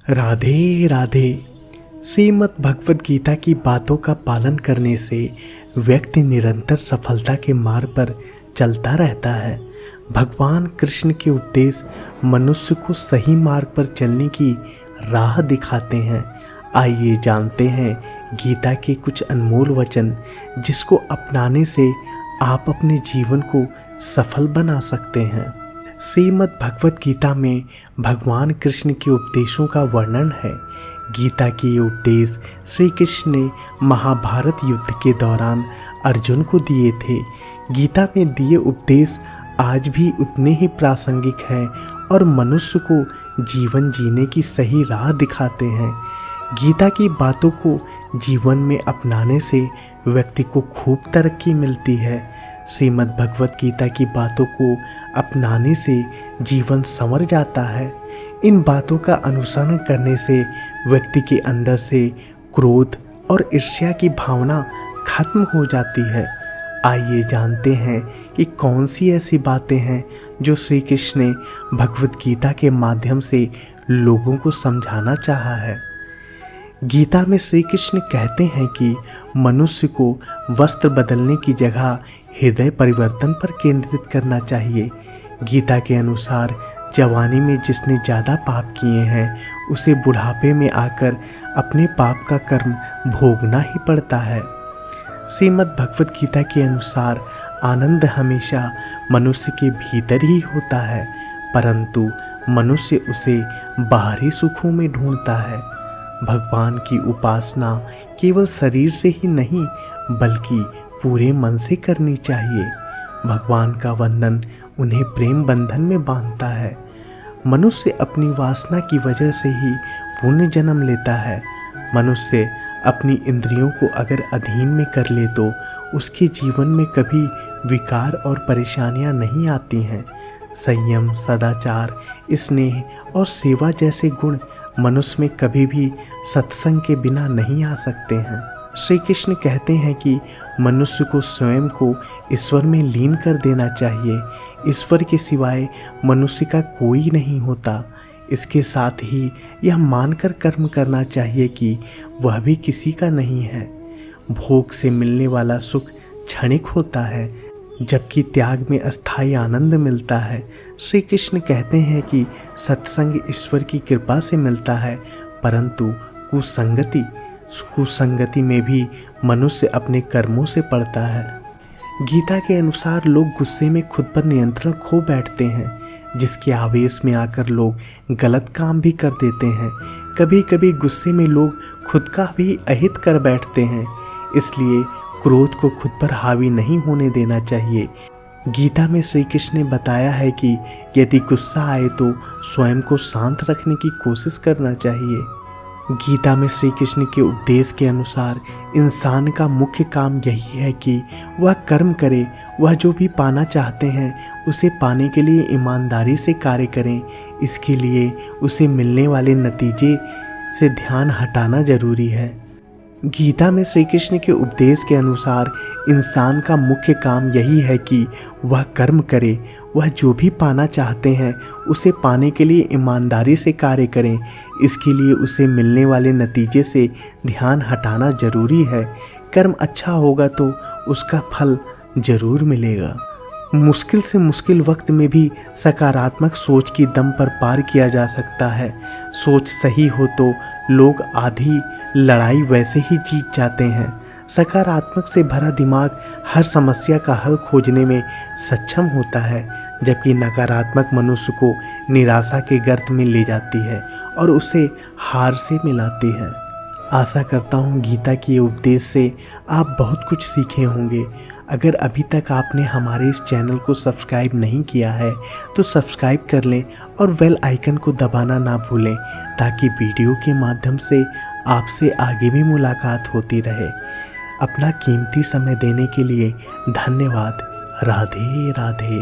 राधे राधे। श्रीमद् भगवद गीता की बातों का पालन करने से व्यक्ति निरंतर सफलता के मार्ग पर चलता रहता है। भगवान कृष्ण के उपदेश मनुष्य को सही मार्ग पर चलने की राह दिखाते हैं। आइए जानते हैं गीता के कुछ अनमोल वचन, जिसको अपनाने से आप अपने जीवन को सफल बना सकते हैं। श्रीमद् भगवद गीता में भगवान कृष्ण के उपदेशों का वर्णन है। गीता के ये उपदेश श्री कृष्ण ने महाभारत युद्ध के दौरान अर्जुन को दिए थे। गीता में दिए उपदेश आज भी उतने ही प्रासंगिक हैं और मनुष्य को जीवन जीने की सही राह दिखाते हैं। गीता की बातों को जीवन में अपनाने से व्यक्ति को खूब तरक्की मिलती है। श्रीमद् भगवद गीता की बातों को अपनाने से जीवन संवर जाता है। इन बातों का अनुसरण करने से व्यक्ति के अंदर से क्रोध और ईर्ष्या की भावना खत्म हो जाती है। आइए जानते हैं कि कौन सी ऐसी बातें हैं जो श्री कृष्ण ने भगवद गीता के माध्यम से लोगों को समझाना चाहा है। गीता में श्री कृष्ण कहते हैं कि मनुष्य को वस्त्र बदलने की जगह हृदय परिवर्तन पर केंद्रित करना चाहिए। गीता के अनुसार जवानी में जिसने ज़्यादा पाप किए हैं उसे बुढ़ापे में आकर अपने पाप का कर्म भोगना ही पड़ता है। श्रीमद् भगवद गीता के अनुसार आनंद हमेशा मनुष्य के भीतर ही होता है, परंतु मनुष्य उसे बाहरी सुखों में ढूंढता है। भगवान की उपासना केवल शरीर से ही नहीं बल्कि पूरे मन से करनी चाहिए। भगवान का वंदन उन्हें प्रेम बंधन में बांधता है। मनुष्य अपनी वासना की वजह से ही पुण्य जन्म लेता है। मनुष्य अपनी इंद्रियों को अगर अधीन में कर ले तो उसके जीवन में कभी विकार और परेशानियां नहीं आती हैं। संयम, सदाचार, स्नेह और सेवा जैसे गुण मनुष्य में कभी भी सत्संग के बिना नहीं आ सकते हैं। श्री कृष्ण कहते हैं कि मनुष्य को स्वयं को ईश्वर में लीन कर देना चाहिए। ईश्वर के सिवाय मनुष्य का कोई नहीं होता। इसके साथ ही यह मानकर कर्म करना चाहिए कि वह भी किसी का नहीं है। भोग से मिलने वाला सुख क्षणिक होता है, जबकि त्याग में अस्थायी आनंद मिलता है। श्री कृष्ण कहते हैं कि सत्संग ईश्वर की कृपा से मिलता है, परंतु कुसंगति में भी मनुष्य अपने कर्मों से पड़ता है। गीता के अनुसार लोग गुस्से में खुद पर नियंत्रण खो बैठते हैं, जिसके आवेश में आकर लोग गलत काम भी कर देते हैं। कभी कभी गुस्से में लोग खुद का भी अहित कर बैठते हैं, इसलिए क्रोध को खुद पर हावी नहीं होने देना चाहिए। गीता में श्री कृष्ण ने बताया है कि यदि गुस्सा आए तो स्वयं को शांत रखने की कोशिश करना चाहिए। गीता में श्री कृष्ण के उपदेश के अनुसार इंसान का मुख्य काम यही है कि वह कर्म करे। वह जो भी पाना चाहते हैं उसे पाने के लिए ईमानदारी से कार्य करें। इसके लिए उसे मिलने वाले नतीजे से ध्यान हटाना जरूरी है। गीता में श्री कृष्ण के उपदेश के अनुसार इंसान का मुख्य काम यही है कि वह कर्म करे। वह जो भी पाना चाहते हैं उसे पाने के लिए ईमानदारी से कार्य करें। इसके लिए उसे मिलने वाले नतीजे से ध्यान हटाना जरूरी है। कर्म अच्छा होगा तो उसका फल जरूर मिलेगा। मुश्किल से मुश्किल वक्त में भी सकारात्मक सोच की दम पर पार किया जा सकता है। सोच सही हो तो लोग आधी लड़ाई वैसे ही जीत जाते हैं। सकारात्मक से भरा दिमाग हर समस्या का हल खोजने में सक्षम होता है, जबकि नकारात्मक मनुष्य को निराशा के गर्त में ले जाती है और उसे हार से मिलाती है। आशा करता हूँ गीता के उपदेश से आप बहुत कुछ सीखे होंगे। अगर अभी तक आपने हमारे इस चैनल को सब्सक्राइब नहीं किया है तो सब्सक्राइब कर लें और बेल आइकन को दबाना ना भूलें, ताकि वीडियो के माध्यम से आपसे आगे भी मुलाकात होती रहे। अपना कीमती समय देने के लिए धन्यवाद। राधे राधे।